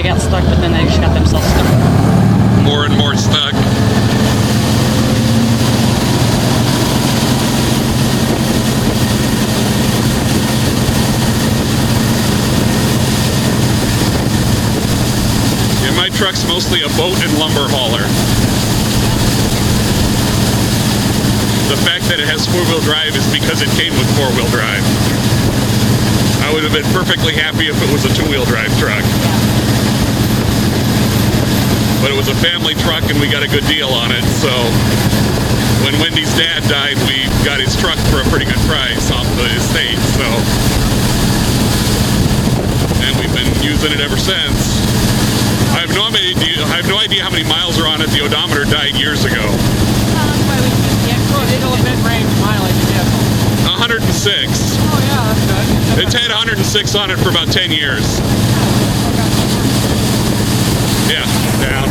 got stuck, but then they just got themselves stuck. More and more stuck. Yeah, my truck's mostly a boat and lumber hauler. The fact that it has four-wheel drive is because it came with four-wheel drive. I would have been perfectly happy if it was a two-wheel drive truck. But it was a family truck and we got a good deal on it, so when Wendy's dad died, we got his truck for a pretty good price off the estate, so. And we've been using it ever since. I have no idea how many miles are on it. The odometer died years ago. Single bit range mileage vehicle. 106. Oh yeah, that's good. It's had 106 on it for about 10 years. Yeah, down.